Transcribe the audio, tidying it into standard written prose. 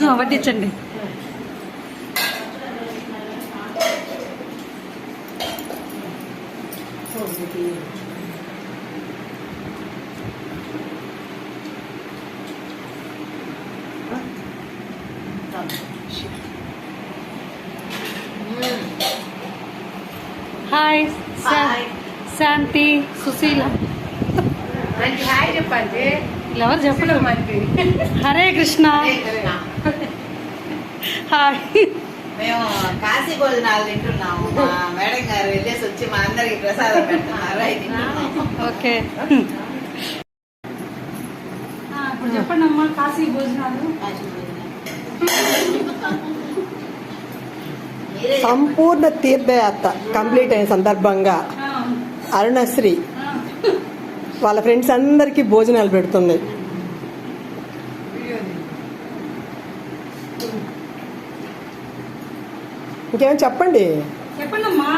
వడ్డించండి. Hi శాంతి, Susheela. Hi చెప్పండి. ఎవరు చెప్పలేదు. హరే కృష్ణ. హాయ్. మేము కాశీ భోజనాలు తింటున్నాము. మా మేడం గారు వెళ్ళేసి వచ్చి మా అందరికి ప్రసాదం పెడుతున్నారు. ఓకే, ఇప్పుడు చెప్పండి అమ్మా. కాశీ భోజనాలు సంపూర్ణ తీర్థయాత్ర కంప్లీట్ అయిన సందర్భంగా అరుణశ్రీ వాళ్ళ ఫ్రెండ్స్ అందరికీ భోజనాలు పెడుతుంది. ఇంకేమైనా చెప్పండి. చెప్పండి అమ్మా.